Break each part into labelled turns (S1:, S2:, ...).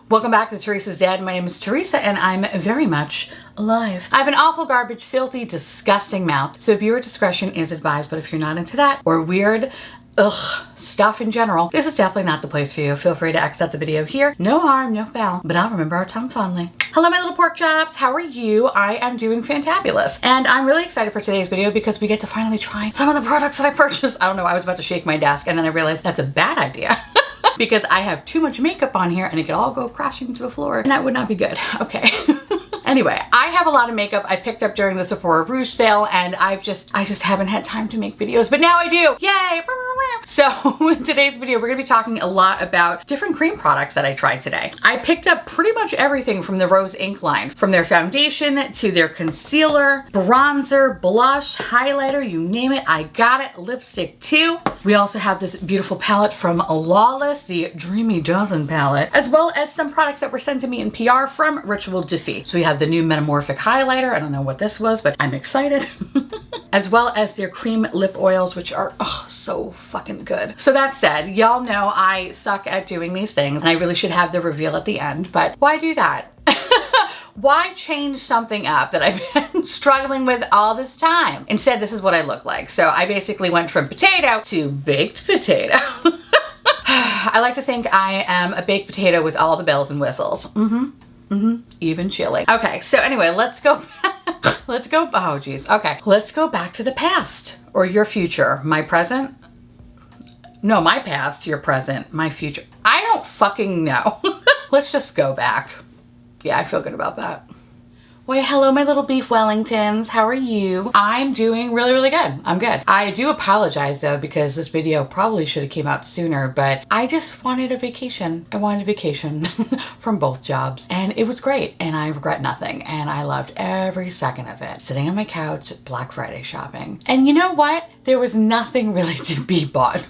S1: Welcome back to Teresa's Dad. My name is Teresa and I'm very much alive. I have an awful, garbage, filthy, disgusting mouth, so viewer discretion is advised, but if you're not into that or weird, stuff in general, this is definitely not the place for you. Feel free to exit the video here. No harm, no foul, but I'll remember our tongue fondly. Hello, my little pork chops. How are you? I am doing fantabulous. And I'm really excited for today's video because we get to finally try some of the products that I purchased. I don't know, I was about to shake my desk and then I realized that's a bad idea. Because I have too much makeup on here and it could all go crashing to the floor and that would not be good. Okay. Anyway, I have a lot of makeup I picked up during the Sephora Rouge sale and I just haven't had time to make videos, but now I do. Yay! So in today's video, we're gonna be talking a lot about different cream products that I tried today. I picked up pretty much everything from the Rose Ink line, from their foundation to their concealer, bronzer, blush, highlighter, you name it, I got it. Lipstick too. We also have this beautiful palette from Lawless, the Dreamy Dozen palette, as well as some products that were sent to me in PR from Ritual Defeat. So we have the new Metamorphic highlighter. I don't know what this was, but I'm excited. As well as their cream lip oils, which are so fucking good. So that said, y'all know I suck at doing these things and I really should have the reveal at the end, but why do that? Why change something up that I've been struggling with all this time? Instead, this is what I look like. So I basically went from potato to baked potato. I like to think I am a baked potato with all the bells and whistles. Even chilling. Okay, so anyway, let's go back. Oh geez. Okay, let's go back to the past or your future. My present? No, my past, your present, my future. I don't fucking know. Let's just go back. Yeah, I feel good about that. Why, hello, my little beef Wellingtons. How are you? I'm doing really, really good. I'm good. I do apologize though, because this video probably should have came out sooner, but I just wanted a vacation. I wanted a vacation from both jobs and it was great and I regret nothing and I loved every second of it. Sitting on my couch, Black Friday shopping. And you know what? There was nothing really to be bought.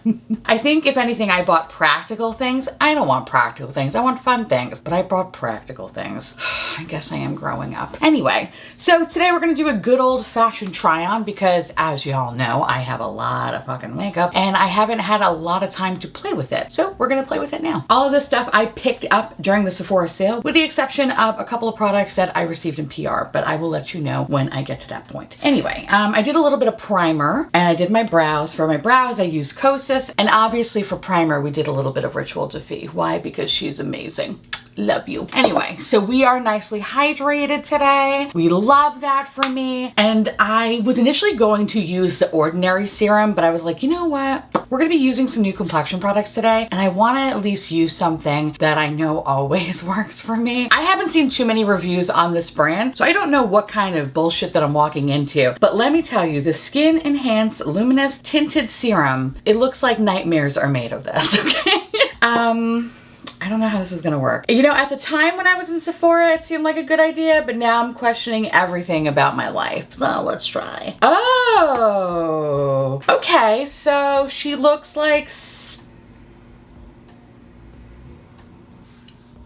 S1: I think if anything, I bought practical things. I don't want practical things. I want fun things, but I bought practical things. I guess I am growing up. Anyway, so today we're gonna do a good old fashioned try on because as y'all know, I have a lot of fucking makeup and I haven't had a lot of time to play with it. So we're gonna play with it now. All of this stuff I picked up during the Sephora sale with the exception of a couple of products that I received in PR, but I will let you know when I get to that point. Anyway, I did a little bit of primer and I did my brows. For my brows, I used Kosas, and obviously for primer, we did a little bit of Ritual Defeat. Why? Because she's amazing. Love you. Anyway, so we are nicely hydrated today. We love that for me. And I was initially going to use the Ordinary serum, but I was like, you know what? We're gonna be using some new Complexion products today, and I wanna at least use something that I know always works for me. I haven't seen too many reviews on this brand, so I don't know what kind of bullshit that I'm walking into, but let me tell you, the Skin Enhanced Luminous Tinted Serum, it looks like nightmares are made of this, okay? I don't know how this is gonna work. You know, at the time when I was in Sephora, it seemed like a good idea, but now I'm questioning everything about my life. So let's try. Oh, okay. So she looks like...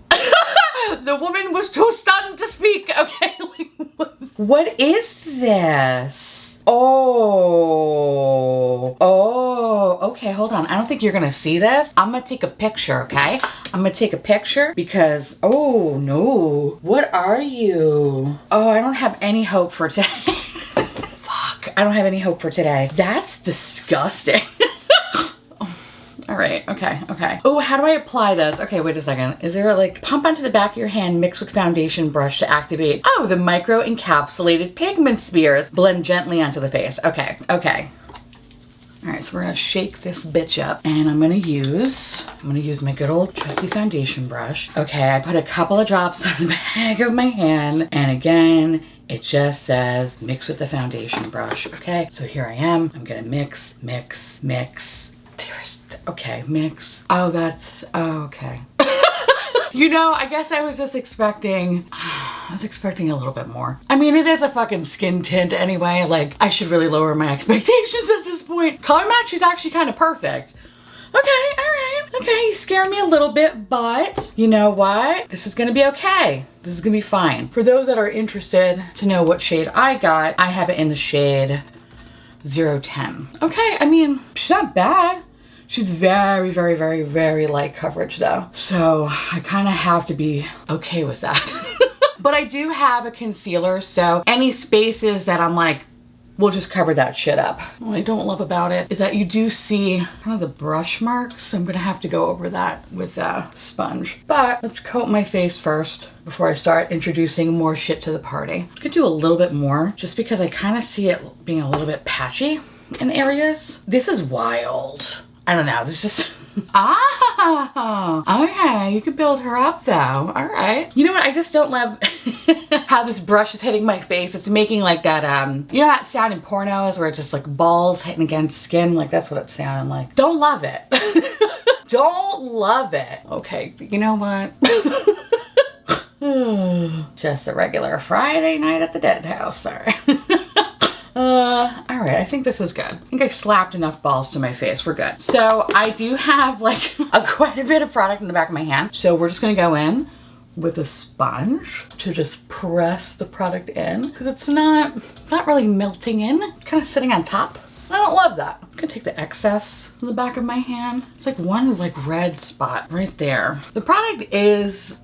S1: The woman was too stunned to speak. Okay. What is this? Oh, okay, hold on. I don't think you're gonna see this. I'm gonna take a picture, okay? I'm gonna take a picture because, oh no. What are you? Oh, I don't have any hope for today. Fuck, I don't have any hope for today. That's disgusting. All right, okay. Oh, how do I apply this? Okay, wait a second. Is there like pump onto the back of your hand, mix with foundation brush to activate? Oh, the micro encapsulated pigment spears. Blend gently onto the face. Okay. All right, so we're gonna shake this bitch up and I'm gonna use my good old trusty foundation brush. Okay, I put a couple of drops on the back of my hand and again, it just says mix with the foundation brush. Okay, so here I am. I'm gonna mix. Okay, mix. Oh, okay. You know, I guess I was just expecting a little bit more. I mean, it is a fucking skin tint anyway. Like, I should really lower my expectations at this point. Color match is actually kind of perfect. Okay, all right. Okay, you scared me a little bit, but you know what? This is gonna be okay. This is gonna be fine. For those that are interested to know what shade I got, I have it in the shade 010. Okay, I mean, she's not bad. She's very, very, very, very light coverage though. So I kind of have to be okay with that. But I do have a concealer, so any spaces that I'm like, we'll just cover that shit up. What I don't love about it is that you do see kind of the brush marks. So I'm gonna have to go over that with a sponge. But let's coat my face first before I start introducing more shit to the party. I could do a little bit more just because I kind of see it being a little bit patchy in areas. This is wild. I don't know, this is just... okay, you could build her up though. All right. You know what? I just don't love how this brush is hitting my face. It's making like that, you know that sound in pornos where it's just like balls hitting against skin? Like that's what it sounded like. Don't love it. Don't love it. Okay, you know what? Just a regular Friday night at the dead house, sorry. All right, I think this is good. I think I slapped enough balls to my face. We're good. So I do have like quite a bit of product in the back of my hand. So we're just gonna go in with a sponge to just press the product in because it's not really melting in, kind of sitting on top. I don't love that. I'm gonna take the excess from the back of my hand. It's like one like red spot right there. The product is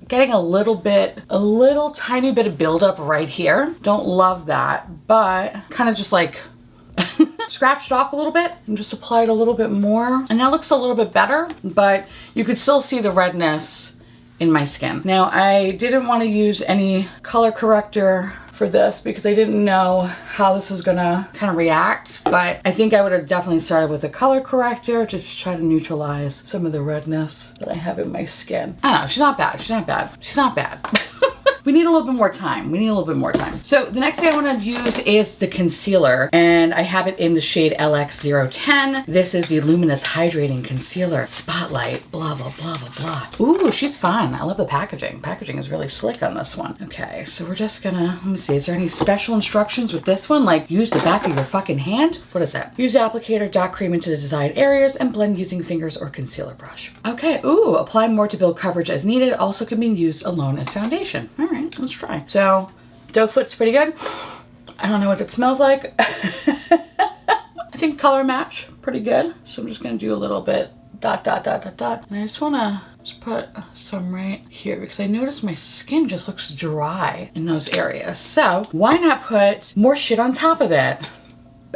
S1: getting a little tiny bit of buildup right here. Don't love that, but kind of just like scratched it off a little bit and just applied a little bit more. And that looks a little bit better, but you could still see the redness in my skin. Now, I didn't want to use any color corrector for this because I didn't know how this was gonna kind of react, but I think I would have definitely started with a color corrector just to try to neutralize some of the redness that I have in my skin. I don't know, she's not bad, she's not bad, she's not bad. We need a little bit more time. We need a little bit more time. So the next thing I want to use is the concealer, and I have it in the shade LX010. This is the Luminous Hydrating Concealer Spotlight, blah, blah, blah, blah, blah. Ooh, she's fun. I love the packaging. Packaging is really slick on this one. Okay, so we're just gonna, let me see, is there any special instructions with this one? Like use the back of your fucking hand? What is that? Use the applicator, dot cream into the desired areas, and blend using fingers or concealer brush. Okay, ooh, apply more to build coverage as needed. Also can be used alone as foundation. All right, let's try. So doe foot's pretty good. I don't know what it smells like. I think color match pretty good. So I'm just gonna do a little bit dot, dot, dot, dot, dot. And I just wanna just put some right here because I noticed my skin just looks dry in those areas. So why not put more shit on top of it?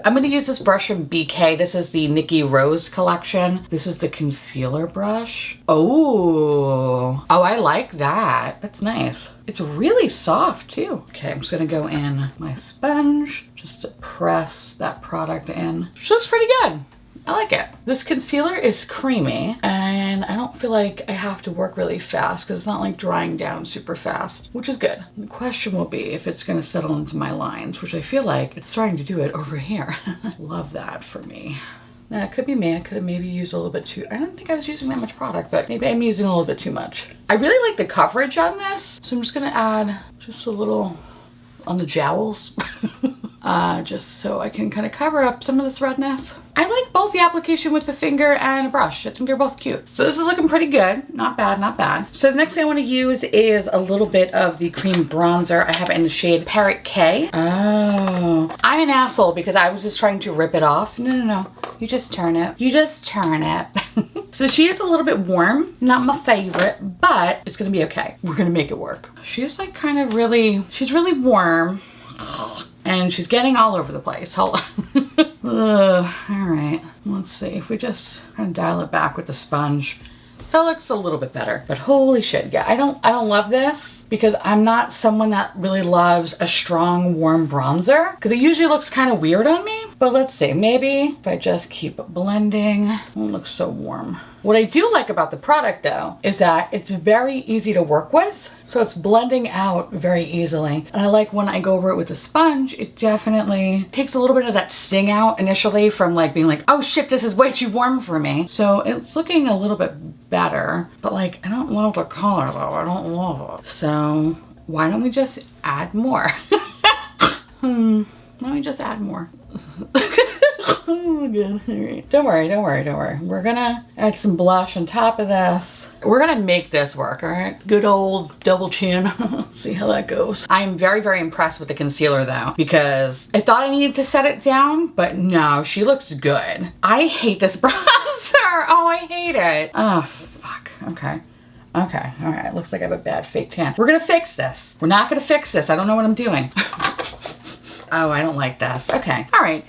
S1: I'm gonna use this brush from BK. This is the Nikki Rose collection. This is the concealer brush. Oh, I like that. That's nice. It's really soft too. Okay, I'm just gonna go in my sponge just to press that product in. She looks pretty good. I like it. This concealer is creamy and I don't feel like I have to work really fast because it's not like drying down super fast, which is good. The question will be if it's gonna settle into my lines, which I feel like it's starting to do it over here. Love that for me. Now it could be me, I could have maybe used a little bit too, I don't think I was using that much product, but maybe I'm using a little bit too much. I really like the coverage on this, so I'm just gonna add just a little on the jowls. Just so I can kind of cover up some of this redness. I like both the application with the finger and a brush. I think they're both cute. So this is looking pretty good. Not bad, not bad. So the next thing I want to use is a little bit of the cream bronzer. I have it in the shade Parrot K. Oh, I'm an asshole because I was just trying to rip it off. No. You just turn it. You just turn it. So she is a little bit warm. Not my favorite, but it's going to be okay. We're going to make it work. She's like kind of really, she's really warm. And she's getting all over the place. Hold on. All right, let's see if we just kind of dial it back with the sponge. That looks a little bit better, but holy shit, yeah, I don't love this because I'm not someone that really loves a strong warm bronzer because it usually looks kind of weird on me. But let's see, maybe if I just keep blending, it won't look so warm. What I do like about the product though is that it's very easy to work with. So it's blending out very easily. And I like when I go over it with a sponge, it definitely takes a little bit of that sting out initially from like being like, oh shit, this is way too warm for me. So it's looking a little bit better, but like, I don't love the color though. I don't love it. So why don't we just add more? Why don't we just add more? Oh my god, all right. Don't worry. We're gonna add some blush on top of this. We're gonna make this work, all right? Good old double chin. See how that goes. I'm very, very impressed with the concealer though, because I thought I needed to set it down, but no, she looks good. I hate this bronzer. hate it. Oh, fuck. Okay. Okay. All right. Looks like I have a bad fake tan. We're going to fix this. We're not going to fix this. I don't know what I'm doing. Oh, I don't like this. Okay. All right.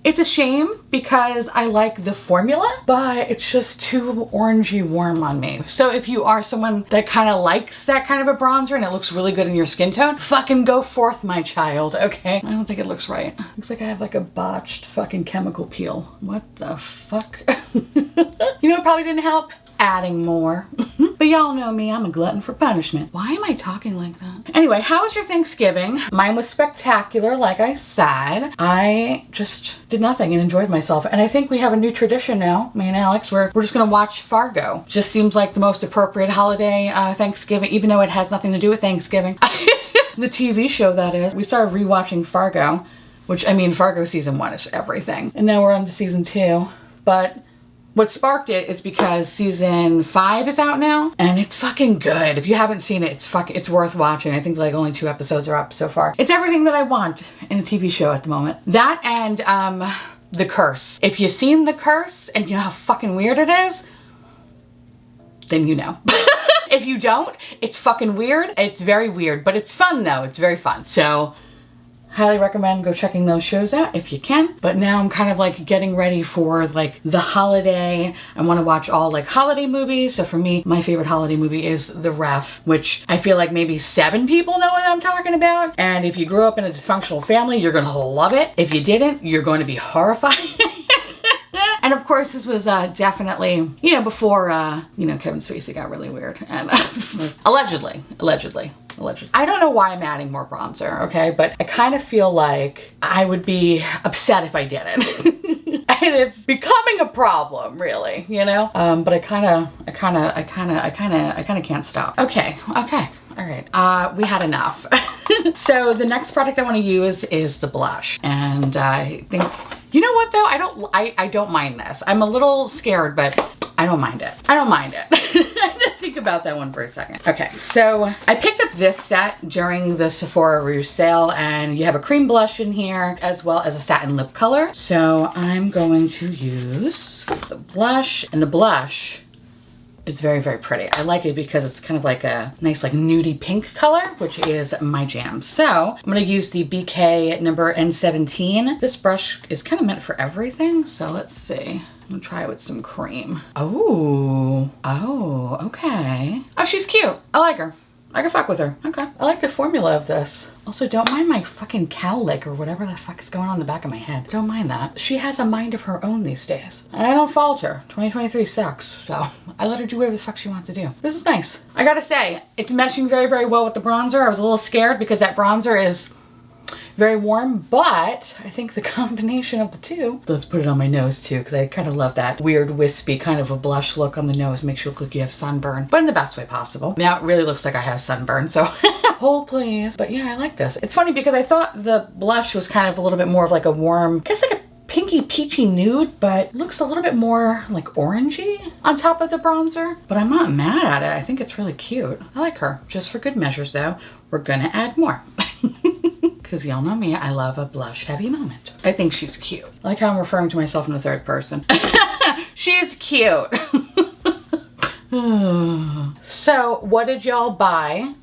S1: It's a shame because I like the formula, but it's just too orangey warm on me. So if you are someone that kind of likes that kind of a bronzer and it looks really good in your skin tone, fucking go forth, my child, okay? I don't think it looks right. Looks like I have like a botched fucking chemical peel. What the fuck? You know, it probably didn't help. Adding more. But y'all know me, I'm a glutton for punishment. Why am I talking like that? Anyway, how was your Thanksgiving? Mine was spectacular, like I said. I just did nothing and enjoyed myself. And I think we have a new tradition now, me and Alex, where we're just gonna watch Fargo. Just seems like the most appropriate holiday Thanksgiving, even though it has nothing to do with Thanksgiving. The TV show, that is. We started rewatching Fargo, which, I mean, Fargo season 1 is everything. And now we're on to season 2. But what sparked it is because season 5 is out now and it's fucking good. If you haven't seen it, it's worth watching. I think like only 2 episodes are up so far. It's everything that I want in a TV show at the moment. That and The Curse. If you've seen The Curse and you know how fucking weird it is, then you know. If you don't, it's fucking weird. It's very weird, but it's fun though. It's very fun. So highly recommend go checking those shows out if you can. But now I'm kind of like getting ready for like the holiday. I want to watch all like holiday movies. So for me, my favorite holiday movie is The Ref, which I feel like maybe 7 people know what I'm talking about. And if you grew up in a dysfunctional family, you're gonna love it. If you didn't, you're going to be horrified. And of course, this was definitely, you know, before, you know, Kevin Spacey got really weird. And allegedly. I don't know why I'm adding more bronzer, okay? But I kind of feel like I would be upset if I didn't. And it's becoming a problem, really, you know? But I kind of can't stop. Okay. All right, we had enough. So the next product I want to use is the blush. And I think, you know what though? I don't mind this. I'm a little scared, but I don't mind it. I had to think about that one for a second. Okay, so I picked up this set during the Sephora Rouge sale, and you have a cream blush in here as well as a satin lip color. So I'm going to use the blush, and the blush is very, very pretty. I like it because it's kind of like a nice like nudie pink color, which is my jam. So I'm gonna use the BK number N17. This brush is kind of meant for everything. So let's see. I'm gonna try it with some cream. Oh, okay. Oh, she's cute. I like her. I can fuck with her. Okay. I like the formula of this. Also, don't mind my fucking cowlick or whatever the fuck is going on in the back of my head. Don't mind that. She has a mind of her own these days. And I don't fault her. 2023 sucks. So I let her do whatever the fuck she wants to do. This is nice. I gotta say, it's meshing very, very well with the bronzer. I was a little scared because that bronzer is very warm, but I think the combination of the two. Let's put it on my nose too, because I kind of love that weird wispy kind of a blush look on the nose. Makes you look like you have sunburn, but in the best way possible. Now it really looks like I have sunburn, so hold please. But yeah, I like this. It's funny because I thought the blush was kind of a little bit more of like a warm, I guess like a pinky peachy nude, but looks a little bit more like orangey on top of the bronzer. But I'm not mad at it. I think it's really cute. I like her. Just for good measures though, we're gonna add more. Because y'all know me, I love a blush heavy moment. I think she's cute. I like how I'm referring to myself in the third person. She's cute. So what did y'all buy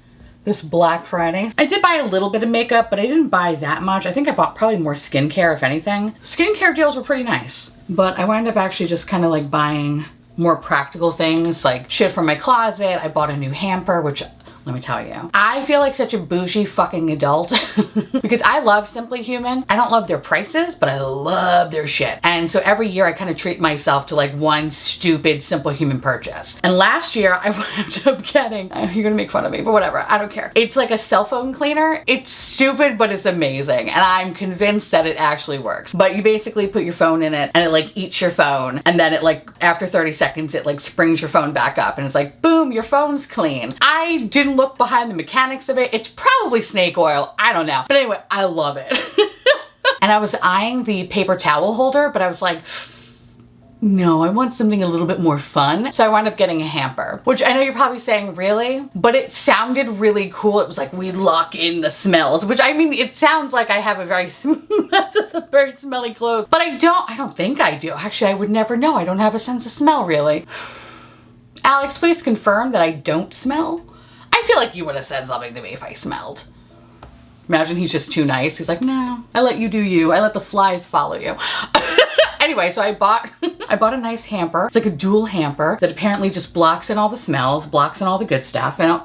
S1: this Black Friday? I did buy a little bit of makeup, but I didn't buy that much. I think I bought probably more skincare, if anything. Skincare deals were pretty nice, but I wound up actually just kind of like buying more practical things, like shit from my closet. I bought a new hamper, which let me tell you, I feel like such a bougie fucking adult because I love Simply Human. I don't love their prices, but I love their shit. And so every year I kind of treat myself to like one stupid Simply Human purchase. And last year I wound up getting, you're gonna make fun of me, but whatever, I don't care. It's like a cell phone cleaner. It's stupid, but it's amazing. And I'm convinced that it actually works. But you basically put your phone in it and it like eats your phone. And then it like, after 30 seconds, it like springs your phone back up and it's like, boom, your phone's clean. I didn't look behind the mechanics of it. It's probably snake oil. I don't know. But anyway, I love it. And I was eyeing the paper towel holder, but I was like, no, I want something a little bit more fun. So I wound up getting a hamper, which I know you're probably saying, really? But it sounded really cool. It was like, we lock in the smells, which I mean, it sounds like I have a very, just a very smelly clothes, but I don't think I do. Actually, I would never know. I don't have a sense of smell, really. Alex, please confirm that I don't smell. I feel like you would have said something to me if I smelled. Imagine he's just too nice. He's like, no, I let you do you. I let the flies follow you. Anyway, so I bought a nice hamper. It's like a dual hamper that apparently just blocks in all the smells, blocks in all the good stuff, and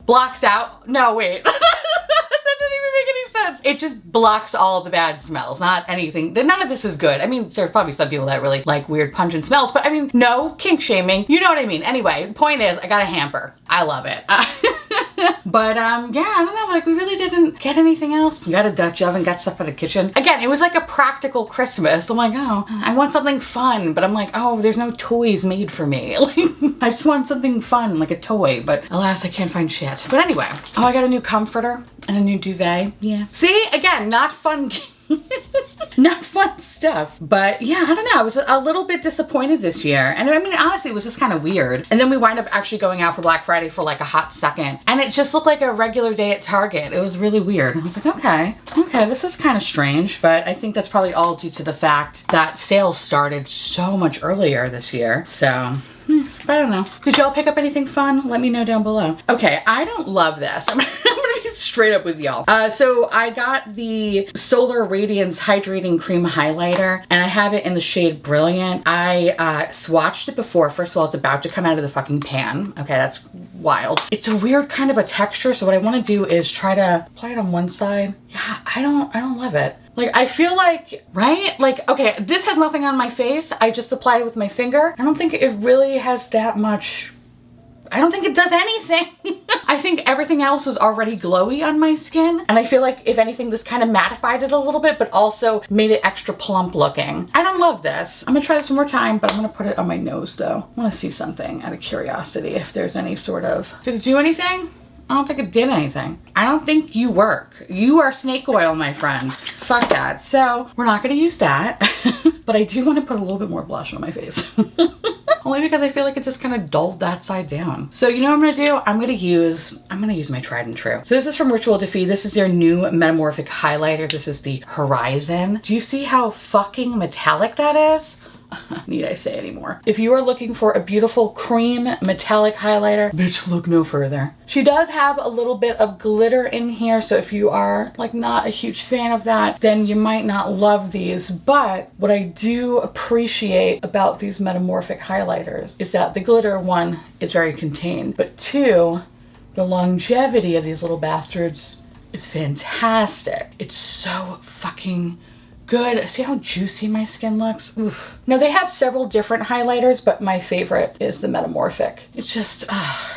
S1: blocks out. No, wait. That doesn't even make any sense. It just blocks all the bad smells, not anything. None of this is good. I mean, there's probably some people that really like weird pungent smells, but I mean, no kink shaming. You know what I mean. Anyway, the point is, I got a hamper. I love it. But yeah, I don't know, like we really didn't get anything else. We got a Dutch oven, got stuff for the kitchen. Again, it was like a practical Christmas. I'm like, oh, I want something fun, but I'm like, oh, there's no toys made for me. Like, I just want something fun, like a toy, but alas, I can't find shit. But anyway, oh, I got a new comforter and a new duvet. Yeah. See, again, not fun. Not fun stuff. But yeah, I don't know. I was a little bit disappointed this year. And I mean, honestly, it was just kind of weird. And then we wind up actually going out for Black Friday for like a hot second. And it just looked like a regular day at Target. It was really weird. I was like, okay, this is kind of strange. But I think that's probably all due to the fact that sales started so much earlier this year. So I don't know. Did y'all pick up anything fun? Let me know down below. Okay, I don't love this. I'm gonna be straight up with y'all. So I got the Solar Radiance Hydrating Cream Highlighter, and I have it in the shade Brilliant. I swatched it before. First of all, it's about to come out of the fucking pan. Okay, that's wild. It's a weird kind of a texture, so what I want to do is try to apply it on one side. Yeah, I don't love it. Like, I feel like, right? Like, okay, this has nothing on my face. I just applied it with my finger. I don't think it really has that much. I don't think it does anything. I think everything else was already glowy on my skin. And I feel like, if anything, this kind of mattified it a little bit, but also made it extra plump looking. I don't love this. I'm gonna try this one more time, but I'm gonna put it on my nose though. I wanna see something out of curiosity, if there's any sort of, did it do anything? I don't think it did anything. I don't think you work. You are snake oil, my friend. Fuck that. So we're not gonna use that, but I do want to put a little bit more blush on my face. Only because I feel like it just kind of dulled that side down. So you know what I'm gonna do? I'm gonna use my tried and true. So this is from Rituel Defee. This is their new metamorphic highlighter. This is the Horizon. Do you see how fucking metallic that is? Need I say anymore? If you are looking for a beautiful cream metallic highlighter, bitch, look no further. She does have a little bit of glitter in here, so if you are like not a huge fan of that, then you might not love these. But what I do appreciate about these metamorphic highlighters is that the glitter, one, is very contained, but two, the longevity of these little bastards is fantastic. It's so fucking good. See how juicy my skin looks? Oof. Now they have several different highlighters, but my favorite is the metamorphic. It's just,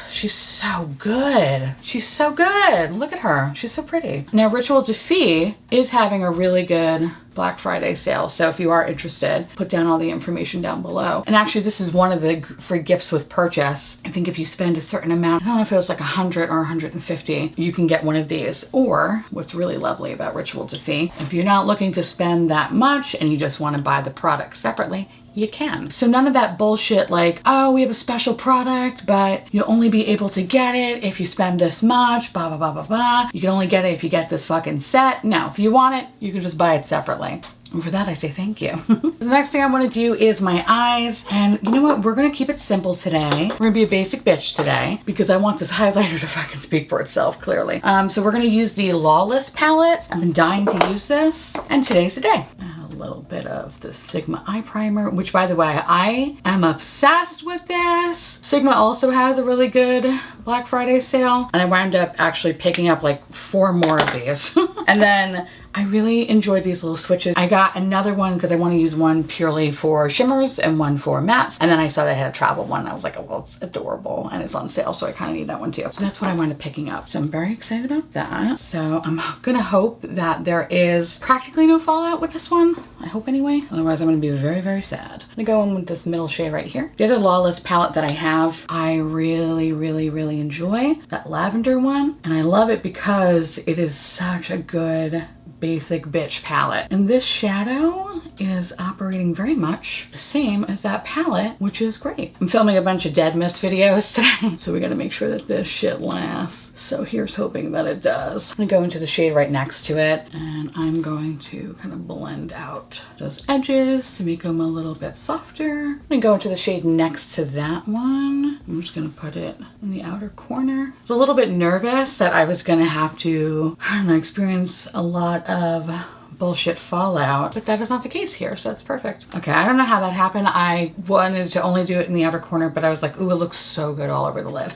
S1: she's so good. She's so good. Look at her. She's so pretty. Now Rituel Defee is having a really good Black Friday sale. So if you are interested, put down all the information down below. And actually this is one of the free gifts with purchase. I think if you spend a certain amount, I don't know if it was like 100 or 150, you can get one of these. Or what's really lovely about Rituel Defee, if you're not looking to spend that much and you just want to buy the product separately, you can. So none of that bullshit like, oh, we have a special product, but you'll only be able to get it if you spend this much, blah, blah, blah, blah, blah. You can only get it if you get this fucking set. No, if you want it, you can just buy it separately. And for that, I say thank you. The next thing I want to do is my eyes. And you know what? We're going to keep it simple today. We're going to be a basic bitch today because I want this highlighter to fucking speak for itself, clearly. So we're going to use the Lawless palette. I've been dying to use this. And today's the day. A little bit of the Sigma eye primer, which by the way, I am obsessed with this. Sigma also has a really good Black Friday sale. And I wound up actually picking up like 4 more of these. And then I really enjoyed these little switches. I got another one because I want to use one purely for shimmers and one for mattes. And then I saw they had a travel one. And I was like, oh, well, it's adorable and it's on sale. So I kind of need that one too. So that's what I wound up picking up. So I'm very excited about that. So I'm going to hope that there is practically no fallout with this one. I hope anyway. Otherwise I'm going to be very, very sad. I'm going to go in with this middle shade right here. The other Lawless palette that I have, I really, really, really enjoy. That lavender one. And I love it because it is such a good basic bitch palette. And this shadow is operating very much the same as that palette, which is great. I'm filming a bunch of dead mist videos today, so we gotta make sure that this shit lasts. So here's hoping that it does. I'm gonna go into the shade right next to it, and I'm going to kind of blend out those edges to make them a little bit softer. I'm gonna go into the shade next to that one. I'm just gonna put it in the outer corner. I was a little bit nervous that I was gonna have to, I don't know, experience a lot of bullshit fallout, but that is not the case here, so that's perfect. Okay, I don't know how that happened. I wanted to only do it in the outer corner, but I was like, ooh, it looks so good all over the lid.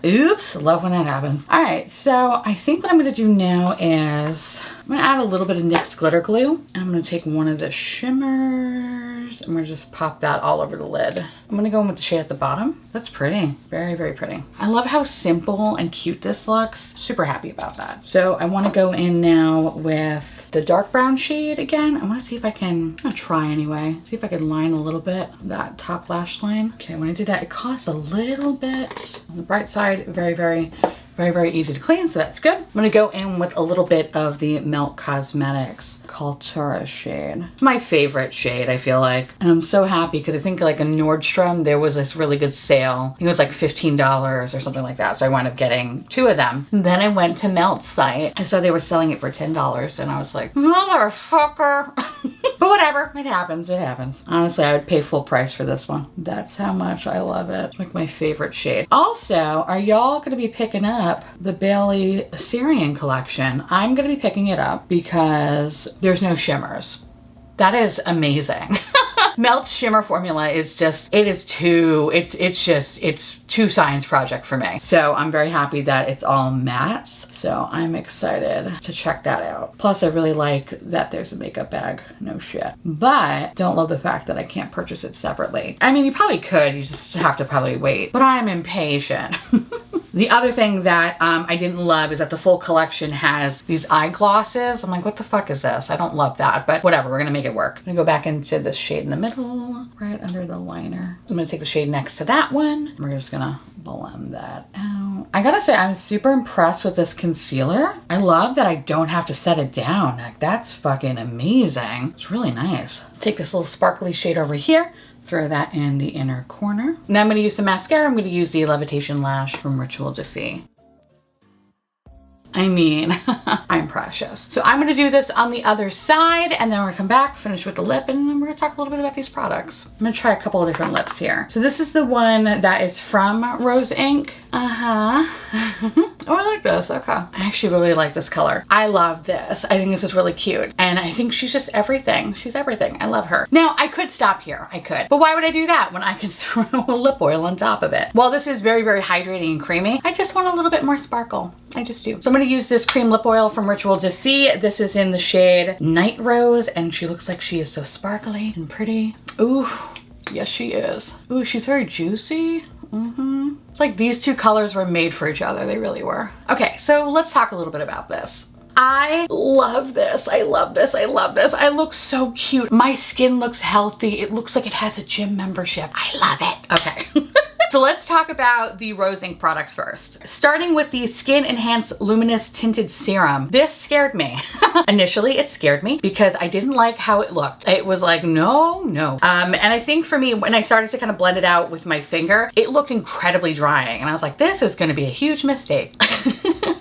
S1: Oops, love when that happens. All right, so I think what I'm gonna do now is I'm gonna add a little bit of NYX glitter glue, and I'm gonna take one of the shimmers. I'm gonna just pop that all over the lid. I'm gonna go in with the shade at the bottom. That's pretty, very, very pretty. I love how simple and cute this looks. Super happy about that. So I wanna go in now with the dark brown shade again. I wanna see if I can, I'm gonna try anyway, see if I can line a little bit of that top lash line. Okay, when I did that, it cost a little bit. On the bright side, very, very, very, very easy to clean, so that's good. I'm gonna go in with a little bit of the Melt Cosmetics Cultura shade. It's my favorite shade, I feel like. And I'm so happy because I think like in Nordstrom, there was this really good sale. I think it was like $15 or something like that. So I wound up getting 2 of them. And then I went to Melt's site. I saw they were selling it for $10 and I was like, motherfucker. But whatever, it happens, it happens. Honestly, I would pay full price for this one. That's how much I love it. It's like my favorite shade. Also, are y'all gonna be picking up the Bailey Syrian collection? I'm gonna be picking it up because there's no shimmers. That is amazing. Melt's shimmer formula is just, it's too science project for me. So I'm very happy that it's all matte. So I'm excited to check that out. Plus I really like that there's a makeup bag, no shit. But don't love the fact that I can't purchase it separately. I mean, you probably could, you just have to probably wait. But I'm impatient. The other thing that I didn't love is that the full collection has these eye glosses. I'm like, what the fuck is this? I don't love that, but whatever, we're gonna make it work. I'm gonna go back into this shade in the middle, right under the liner. I'm gonna take the shade next to that one. We're just gonna blend that out. I gotta say, I'm super impressed with this concealer. I love that I don't have to set it down. Like, that's fucking amazing. It's really nice. Take this little sparkly shade over here, throw that in the inner corner. Now I'm gonna use some mascara. I'm gonna use the Levitation Lash from Ritual Defee. I mean, I'm precious. So I'm gonna do this on the other side and then we're gonna come back, finish with the lip, and then we're gonna talk a little bit about these products. I'm gonna try a couple of different lips here. So this is the one that is from Rose Inc. Oh, I like this, okay. I actually really like this color. I love this. I think this is really cute. And I think she's just everything. She's everything. I love her. Now, I could stop here, I could. But why would I do that when I can throw a lip oil on top of it? While this is very, very hydrating and creamy, I just want a little bit more sparkle. I just do. So I'm gonna use this cream lip oil from Ritual Defee. This is in the shade Night Rose, and she looks like she is so sparkly and pretty. Ooh, yes she is. Ooh, she's very juicy. It's like these two colors were made for each other. They really were. Okay, so let's talk a little bit about this. I love this. I love this. I love this. I look so cute. My skin looks healthy. It looks like it has a gym membership. I love it. Okay. So let's talk about the Rose Inc products first. Starting with the Skin Enhanced Luminous Tinted Serum. This scared me. Initially, it scared me because I didn't like how it looked. It was like, no. And I think for me, when I started to kind of blend it out with my finger, it looked incredibly drying. And I was like, this is gonna be a huge mistake.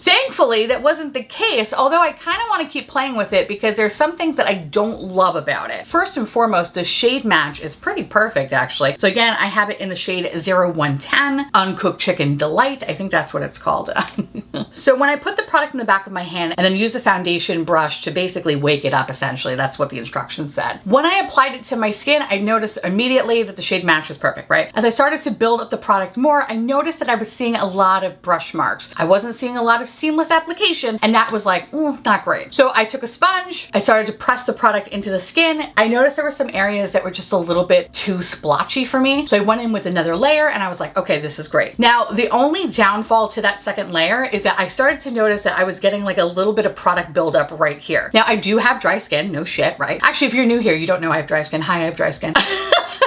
S1: Thankfully, that wasn't the case, although I kind of want to keep playing with it because there's some things that I don't love about it. First and foremost, the shade match is pretty perfect, actually. So again, I have it in the shade 0110, Uncooked Chicken Delight. I think that's what it's called. So when I put the product in the back of my hand and then use a foundation brush to basically wake it up, essentially, that's what the instructions said. When I applied it to my skin, I noticed immediately that the shade match was perfect, right? As I started to build up the product more, I noticed that I was seeing a lot of brush marks. I wasn't seeing a lot of seamless application, and that was like, not great. So I took a sponge, I started to press the product into the skin. I noticed there were some areas that were just a little bit too splotchy for me. So I went in with another layer and I was like, okay, this is great. Now, the only downfall to that second layer is that I started to notice that I was getting like a little bit of product buildup right here. Now, I do have dry skin, no shit, right? Actually, if you're new here, you don't know I have dry skin. Hi, I have dry skin.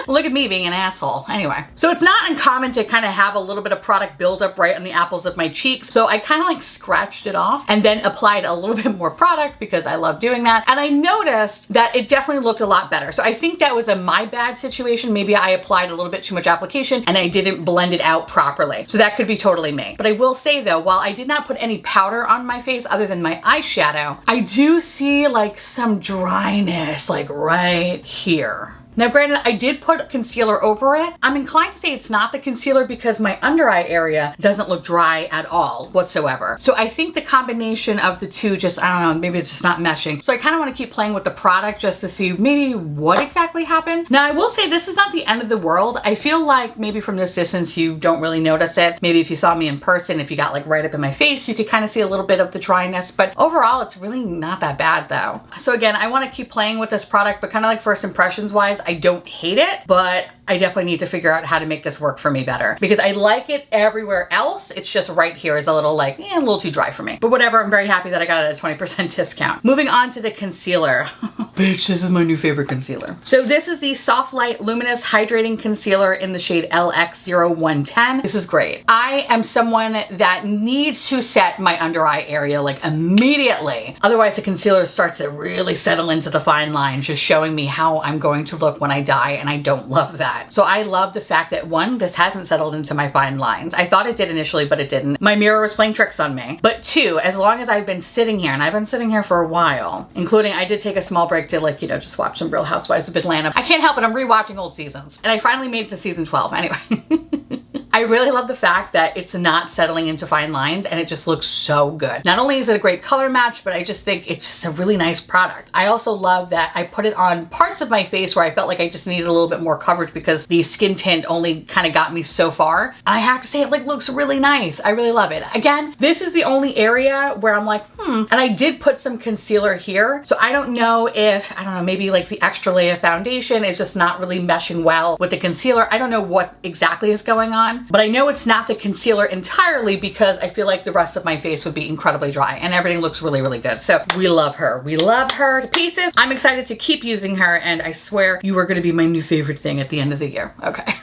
S1: Look at me being an asshole. Anyway, so it's not uncommon to kind of have a little bit of product build up right on the apples of my cheeks. So I kind of like scratched it off and then applied a little bit more product because I love doing that. And I noticed that it definitely looked a lot better. So I think that was a my bad situation. Maybe I applied a little bit too much application and I didn't blend it out properly. So that could be totally me. But I will say though, while I did not put any powder on my face other than my eyeshadow, I do see like some dryness like right here. Now granted, I did put concealer over it. I'm inclined to say it's not the concealer because my under eye area doesn't look dry at all whatsoever. So I think the combination of the two just, I don't know, maybe it's just not meshing. So I kind of want to keep playing with the product just to see maybe what exactly happened. Now I will say this is not the end of the world. I feel like maybe from this distance you don't really notice it. Maybe if you saw me in person, if you got like right up in my face, you could kind of see a little bit of the dryness, but overall it's really not that bad though. So again, I want to keep playing with this product, but kind of like first impressions wise, I don't hate it, but I definitely need to figure out how to make this work for me better because I like it everywhere else. It's just right here is a little like, a little too dry for me. But whatever, I'm very happy that I got it at a 20% discount. Moving on to the concealer. Bitch, this is my new favorite concealer. So this is the Soft Light Luminous Hydrating Concealer in the shade LX0110. This is great. I am someone that needs to set my under eye area like immediately. Otherwise the concealer starts to really settle into the fine lines, just showing me how I'm going to look when I dye, and I don't love that. So I love the fact that one, this hasn't settled into my fine lines. I thought it did initially, but it didn't. My mirror was playing tricks on me. But two, as long as I've been sitting here, and I've been sitting here for a while, including I did take a small break to like, just watch some Real Housewives of Atlanta. I can't help it, I'm rewatching old seasons. And I finally made it to season 12 anyway. I really love the fact that it's not settling into fine lines and it just looks so good. Not only is it a great color match, but I just think it's just a really nice product. I also love that I put it on parts of my face where I felt like I just needed a little bit more coverage because the skin tint only kind of got me so far. I have to say it like looks really nice. I really love it. Again, this is the only area where I'm like, and I did put some concealer here. So I don't know if, I don't know, maybe like the extra layer of foundation is just not really meshing well with the concealer. I don't know what exactly is going on. But I know it's not the concealer entirely because I feel like the rest of my face would be incredibly dry and everything looks really, really good. So we love her. We love her to pieces. I'm excited to keep using her and I swear you are going to be my new favorite thing at the end of the year. Okay.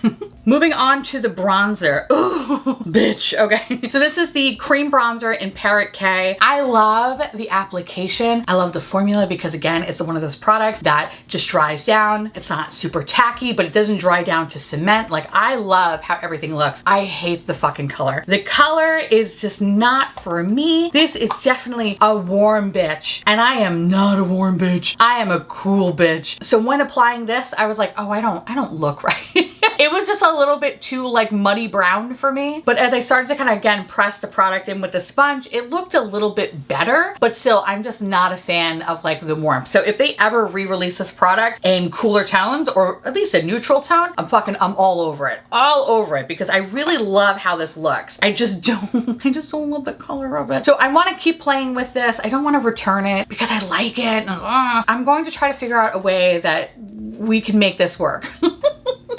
S1: Moving on to the bronzer. Ooh, bitch. Okay. So this is the cream bronzer in Parrot K. I love the application. I love the formula because again, it's one of those products that just dries down. It's not super tacky, but it doesn't dry down to cement. Like I love how everything looks. I hate the fucking color. The color is just not for me. This is definitely a warm bitch and I am not a warm bitch. I am a cool bitch. So when applying this, I was like, oh, I don't look right. It was just a little bit too like muddy brown for me. But as I started to kind of again press the product in with the sponge, it looked a little bit better, but still I'm just not a fan of like the warmth. So if they ever re-release this product in cooler tones or at least a neutral tone, I'm all over it because I really love how this looks. I just don't love the color of it. So I want to keep playing with this. I don't want to return it because I like it. I'm going to try to figure out a way that we can make this work.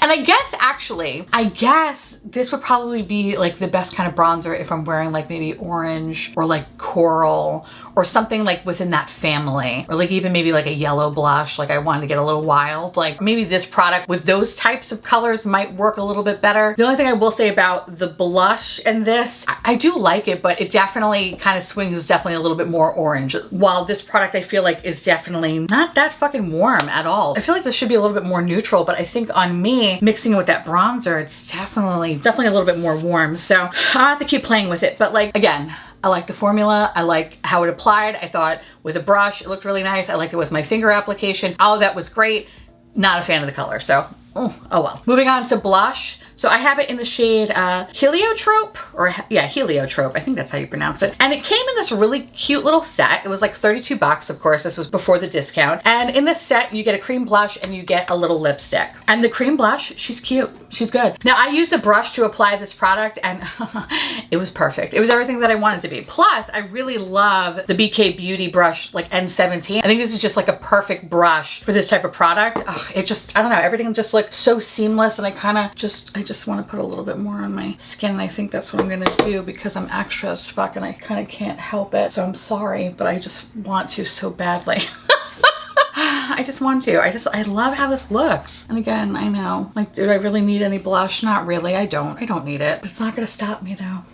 S1: And I guess this would probably be like the best kind of bronzer if I'm wearing like maybe orange or like coral or something like within that family, or like even maybe like a yellow blush. Like I wanted to get a little wild. Like maybe this product with those types of colors might work a little bit better. The only thing I will say about the blush and this, I do like it, but it definitely kind of swings definitely a little bit more orange. While this product I feel like is definitely not that fucking warm at all. I feel like this should be a little bit more neutral, but I think on me, mixing it with that bronzer, it's definitely a little bit more warm. So I'll have to keep playing with it. But like, again, I like the formula. I like how it applied. I thought with a brush, it looked really nice. I liked it with my finger application. All of that was great. Not a fan of the color. So, oh well. Moving on to blush. So I have it in the shade Heliotrope, or yeah, Heliotrope. I think that's how you pronounce it. And it came in this really cute little set. It was like 32 bucks. Of course, this was before the discount. And in this set, you get a cream blush and you get a little lipstick. And the cream blush, she's cute. She's good. Now I used a brush to apply this product and it was perfect. It was everything that I wanted to be. Plus, I really love the BK Beauty brush, like N17. I think this is just like a perfect brush for this type of product. It just, I don't know, everything just looked so seamless and I just want to put a little bit more on my skin. I think that's what I'm going to do because I'm extra as fuck and I kind of can't help it. So I'm sorry, but I just want to so badly. I just want to. I love how this looks. And again, I know, like, do I really need any blush? Not really. I don't need it. It's not gonna stop me though.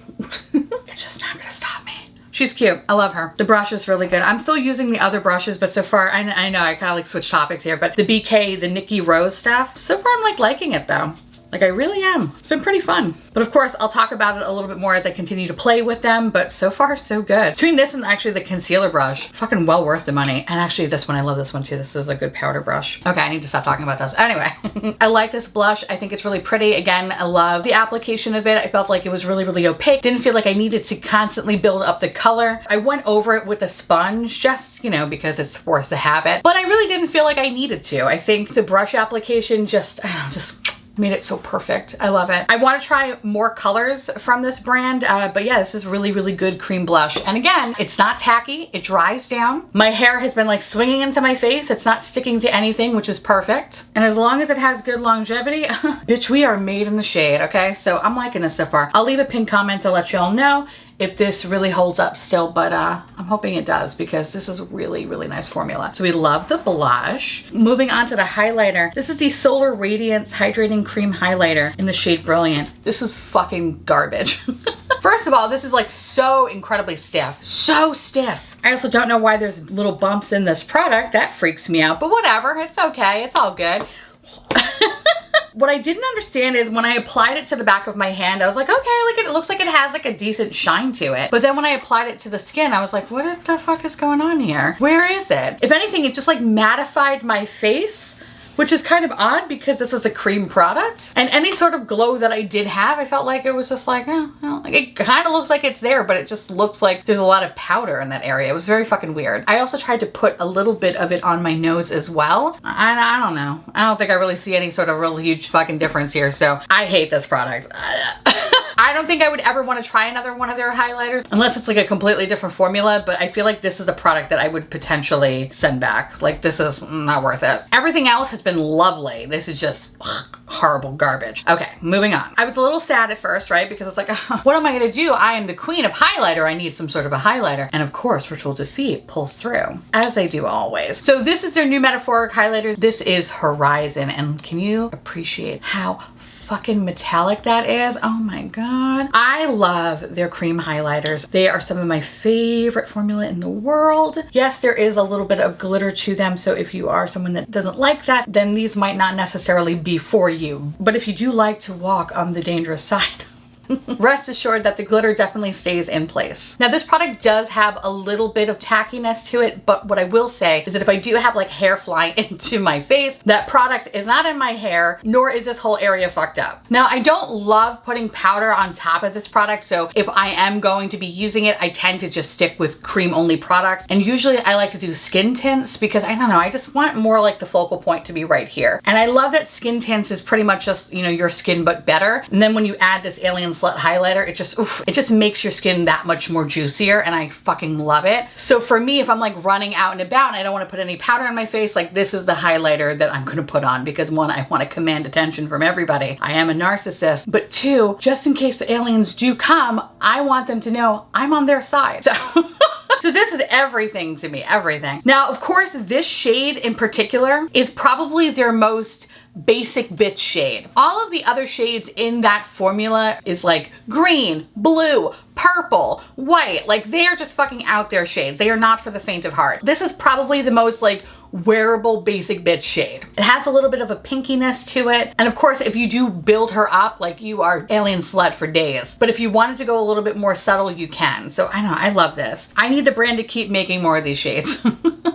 S1: It's just not gonna stop me. She's cute. I love her. The brush is really good. I'm still using the other brushes, but so far, I know I kind of like switch topics here, but the BK, the Nikki Rose stuff, so far I'm like liking it though. Like, I really am. It's been pretty fun. But of course, I'll talk about it a little bit more as I continue to play with them, but so far, so good. Between this and actually the concealer brush, fucking well worth the money. And actually this one, I love this one too. This is a good powder brush. Okay, I need to stop talking about this. Anyway, I like this blush. I think it's really pretty. Again, I love the application of it. I felt like it was really, really opaque. Didn't feel like I needed to constantly build up the color. I went over it with a sponge just, you know, because it's forced a habit. But I really didn't feel like I needed to. I think the brush application just, I don't know, just made it so perfect. I love it. I want to try more colors from this brand, but yeah, this is really, really good cream blush. And again, it's not tacky. It dries down. My hair has been like swinging into my face. It's not sticking to anything, which is perfect. And as long as it has good longevity, bitch, we are made in the shade, okay? So I'm liking this so far. I'll leave a pinned comment to let y'all know if this really holds up still, but I'm hoping it does because this is a really, really nice formula. So we love the blush. Moving on to the highlighter. This is the Solar Radiance Hydrating Cream Highlighter in the shade Brilliant. This is fucking garbage. First of all, this is like so incredibly stiff. So stiff. I also don't know why there's little bumps in this product. That freaks me out, but whatever. It's okay. It's all good. What I didn't understand is when I applied it to the back of my hand, I was like, okay, like it looks like it has like a decent shine to it. But then when I applied it to the skin, I was like, what the fuck is going on here? Where is it? If anything, it just like mattified my face, which is kind of odd because this is a cream product. And any sort of glow that I did have, I felt like it was just like, like it kind of looks like it's there, but it just looks like there's a lot of powder in that area. It was very fucking weird. I also tried to put a little bit of it on my nose as well. I don't know. I don't think I really see any sort of real huge fucking difference here. So I hate this product. I don't think I would ever want to try another one of their highlighters unless it's like a completely different formula, but I feel like this is a product that I would potentially send back. Like, this is not worth it. Everything else has been lovely. This is just horrible garbage. Okay, moving on. I was a little sad at first, right? Because it's like, what am I gonna do? I am the queen of highlighter. I need some sort of a highlighter. And of course, Ritual Defeat pulls through, as they do always. So this is their new metaphoric highlighter. This is Horizon, and can you appreciate how fucking metallic that is? Oh my god. I love their cream highlighters. They are some of my favorite formula in the world. Yes, there is a little bit of glitter to them, so if you are someone that doesn't like that, then these might not necessarily be for you. But if you do like to walk on the dangerous side, rest assured that the glitter definitely stays in place. Now this product does have a little bit of tackiness to it, but what I will say is that if I do have like hair flying into my face, that product is not in my hair, nor is this whole area fucked up. Now I don't love putting powder on top of this product, so if I am going to be using it, I tend to just stick with cream only products. And usually I like to do skin tints because I don't know, I just want more like the focal point to be right here. And I love that skin tints is pretty much just, you know, your skin but better. And then when you add this Alien Slut highlighter, it just makes your skin that much more juicier, and I fucking love it. So for me, if I'm like running out and about and I don't want to put any powder on my face, like this is the highlighter that I'm going to put on because one, I want to command attention from everybody. I am a narcissist, but two, just in case the aliens do come, I want them to know I'm on their side. So so this is everything to me, everything. Now, of course, this shade in particular is probably their most basic bitch shade. All of the other shades in that formula is like green, blue, purple, white. Like they are just fucking out there shades. They are not for the faint of heart. This is probably the most like wearable basic bitch shade. It has a little bit of a pinkiness to it. And of course, if you do build her up, like you are Alien Slut for days. But if you wanted to go a little bit more subtle, you can. So I know, I love this. I need the brand to keep making more of these shades.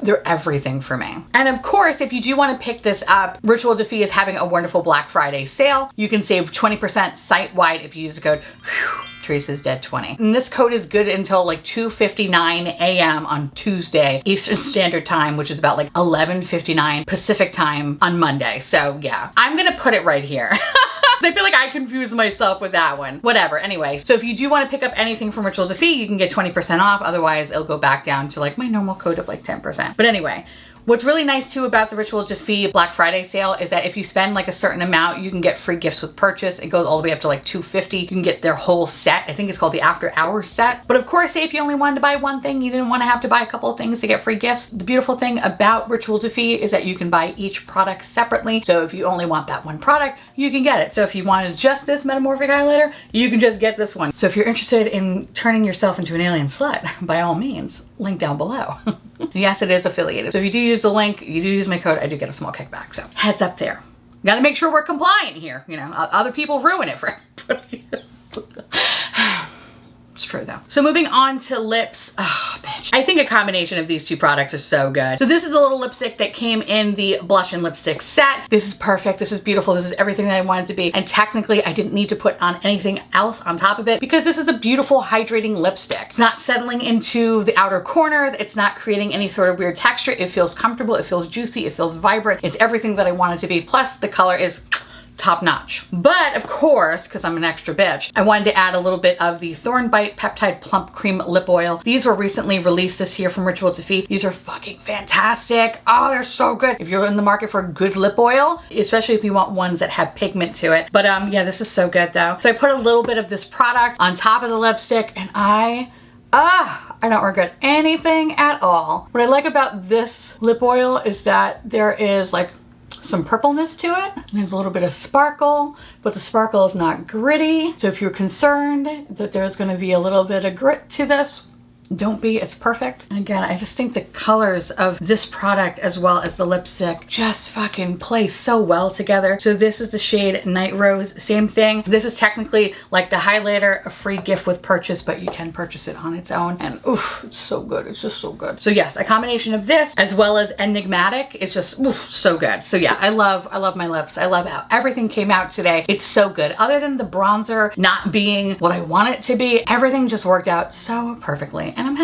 S1: They're everything for me. And of course, if you do want to pick this up, Ritual Defeat is having a wonderful Black Friday sale. You can save 20% site-wide if you use the code Theresa's Dead 20. And this code is good until like 2:59 a.m. on Tuesday, Eastern Standard Time, which is about like 11:59 Pacific Time on Monday. So yeah, I'm gonna put it right here. I feel like I confused myself with that one. Whatever, anyway. So if you do want to pick up anything from Ritual Defeat, you can get 20% off. Otherwise, it'll go back down to like my normal code of like 10%. But anyway, What's really nice too about the Ritual de Fille Black Friday sale is that if you spend like a certain amount, you can get free gifts with purchase. It goes all the way up to like $250. You can get their whole set. I think it's called the After Hours set. But of course, say if you only wanted to buy one thing, you didn't want to have to buy a couple of things to get free gifts. The beautiful thing about Ritual de Fille is that you can buy each product separately. So if you only want that one product, you can get it. So if you wanted just this metamorphic highlighter, you can just get this one. So if you're interested in turning yourself into an alien slut, by all means, link down below. Yes, it is affiliated. So if you do use the link, you do use my code, I do get a small kickback. So heads up there. Got to make sure we're compliant here. You know, other people ruin it for everybody. It's true though. So moving on to lips. Oh, bitch. I think a combination of these two products are so good. So this is a little lipstick that came in the blush and lipstick set. This is perfect. This is beautiful. This is everything that I wanted to be. And technically I didn't need to put on anything else on top of it because this is a beautiful hydrating lipstick. It's not settling into the outer corners. It's not creating any sort of weird texture. It feels comfortable. It feels juicy. It feels vibrant. It's everything that I wanted to be. Plus the color is top notch. But of course, because I'm an extra bitch, I wanted to add a little bit of the Thornbite Peptide Plump Cream Lip Oil. These were recently released this year from Ritual de Fille. These are fucking fantastic. Oh, they're so good. If you're in the market for a good lip oil, especially if you want ones that have pigment to it. But yeah, this is so good though. So I put a little bit of this product on top of the lipstick and I don't regret anything at all. What I like about this lip oil is that there is like some purpleness to it. There's a little bit of sparkle, but the sparkle is not gritty. So if you're concerned that there's going to be a little bit of grit to this, don't be, it's perfect. And again, I just think the colors of this product as well as the lipstick just fucking play so well together. So this is the shade Night Rose, same thing. This is technically like the highlighter, a free gift with purchase, but you can purchase it on its own. And oof, it's so good. It's just so good. So yes, a combination of this as well as Enigmatic. It's just oof, so good. So yeah, I love my lips. I love how everything came out today. It's so good. Other than the bronzer not being what I want it to be, everything just worked out so perfectly. And I'm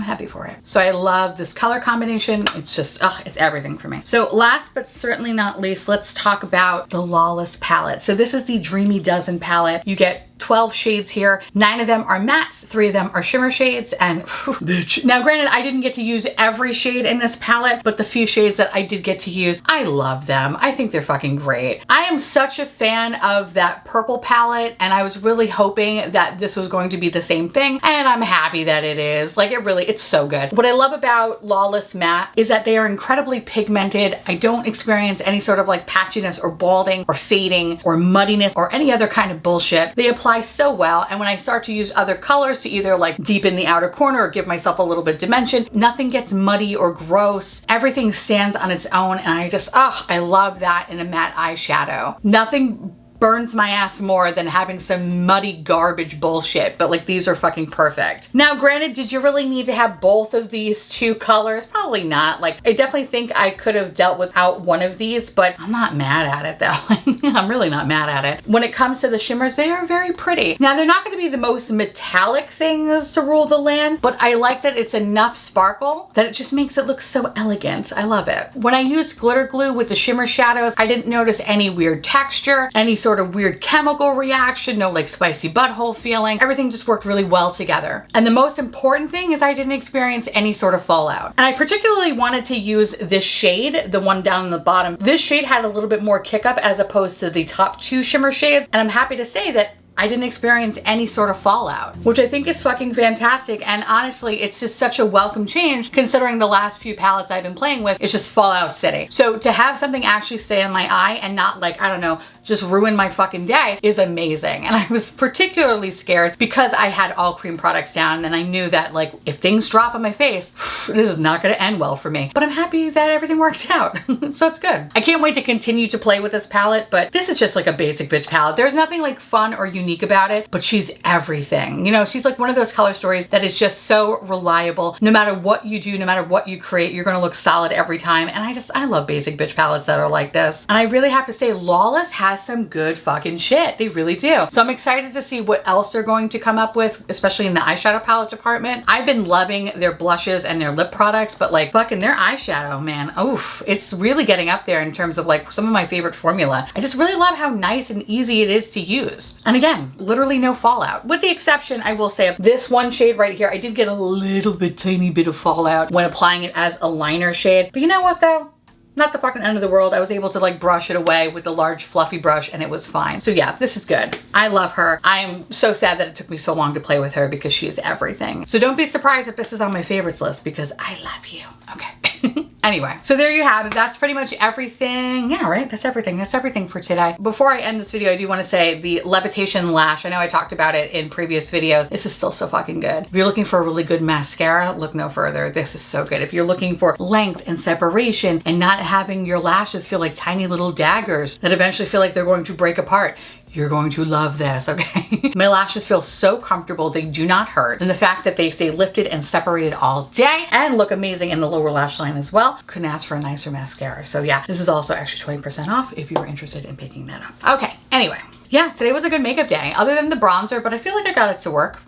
S1: happy for it. So I love this color combination. It's just, it's everything for me. So last but certainly not least, let's talk about the Lawless palette. So this is the Dreamy Dozen palette. You get 12 shades here. 9 of them are mattes, 3 of them are shimmer shades, and whew, bitch. Now granted, I didn't get to use every shade in this palette, but the few shades that I did get to use, I love them. I think they're fucking great. I am such a fan of that purple palette, and I was really hoping that this was going to be the same thing, and I'm happy that it is. Like it's so good. What I love about Lawless Matte is that they are incredibly pigmented. I don't experience any sort of like patchiness or balding or fading or muddiness or any other kind of bullshit. They apply so well, and when I start to use other colors to either like deepen the outer corner or give myself a little bit of dimension, nothing gets muddy or gross. Everything stands on its own, and I just, I love that in a matte eyeshadow. Nothing burns my ass more than having some muddy garbage bullshit, but like these are fucking perfect. Now granted, did you really need to have both of these two colors? Probably not. Like I definitely think I could have dealt without one of these, but I'm not mad at it though. I'm really not mad at it. When it comes to the shimmers, they are very pretty. Now they're not going to be the most metallic things to rule the land, but I like that it's enough sparkle that it just makes it look so elegant. I love it. When I used glitter glue with the shimmer shadows, I didn't notice any weird texture, any sort of weird chemical reaction, no like spicy butthole feeling. Everything just worked really well together. And the most important thing is I didn't experience any sort of fallout. And I particularly wanted to use this shade, the one down in the bottom. This shade had a little bit more kick up as opposed to the top 2 shimmer shades. And I'm happy to say that I didn't experience any sort of fallout, which I think is fucking fantastic. And honestly, it's just such a welcome change considering the last few palettes I've been playing with, it's just Fallout City. So to have something actually stay on my eye and not like, I don't know, just ruin my fucking day is amazing. And I was particularly scared because I had all cream products down and I knew that like if things drop on my face, this is not gonna end well for me. But I'm happy that everything worked out. So it's good. I can't wait to continue to play with this palette, but this is just like a basic bitch palette. There's nothing like fun or unique about it, but she's everything. You know, she's like one of those color stories that is just so reliable. No matter what you do, no matter what you create, you're gonna look solid every time. And I love basic bitch palettes that are like this. And I really have to say, Lawless has some good fucking shit. They really do. So I'm excited to see what else they're going to come up with, especially in the eyeshadow palette department. I've been loving their blushes and their lip products, but like fucking their eyeshadow, man, oof, it's really getting up there in terms of like some of my favorite formula. I just really love how nice and easy it is to use. And again, again, literally no fallout. With the exception, I will say, of this one shade right here, I did get a little bit, tiny bit of fallout when applying it as a liner shade. But you know what though? Not the fucking end of the world. I was able to like brush it away with the large fluffy brush and it was fine. So yeah, this is good. I love her. I am so sad that it took me so long to play with her because she is everything. So don't be surprised if this is on my favorites list because I love you. Okay. Anyway, so there you have it. That's pretty much everything. Yeah, right? That's everything. That's everything for today. Before I end this video, I do want to say the Levitation Lash. I know I talked about it in previous videos. This is still so fucking good. If you're looking for a really good mascara, look no further. This is so good. If you're looking for length and separation and not having your lashes feel like tiny little daggers that eventually feel like they're going to break apart, you're going to love this, okay? My lashes feel so comfortable. They do not hurt. And the fact that they stay lifted and separated all day and look amazing in the lower lash line as well. Couldn't ask for a nicer mascara. So yeah, this is also actually 20% off if you are interested in picking that up. Okay, anyway. Yeah, today was a good makeup day other than the bronzer, but I feel like I got it to work.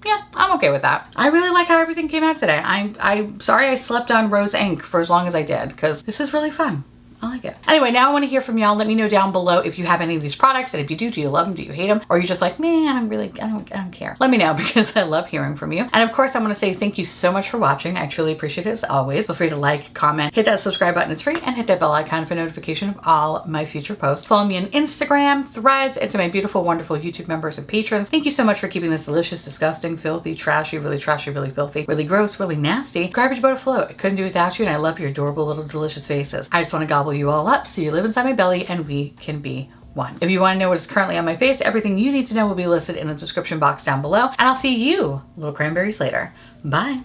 S1: Yeah, I'm okay with that. I really like how everything came out today. I'm sorry I slept on rose ink for as long as I did because this is really fun. I like it. Anyway, now I want to hear from y'all. Let me know down below if you have any of these products, and if you do you love them? Do you hate them? Or are you just like, man, I don't care. Let me know because I love hearing from you. And of course, I want to say thank you so much for watching. I truly appreciate it as always. Feel free to like, comment, hit that subscribe button, it's free, and hit that bell icon for notification of all my future posts. Follow me on Instagram, Threads, and to my beautiful, wonderful YouTube members and patrons. Thank you so much for keeping this delicious, disgusting, filthy, trashy, really filthy, really gross, really nasty garbage boat afloat. I couldn't do without you, and I love your adorable little delicious faces. I just want to gobble you all up so you live inside my belly and we can be one. If you want to know what is currently on my face, everything you need to know will be listed in the description box down below. And I'll see you, little cranberries, later. Bye.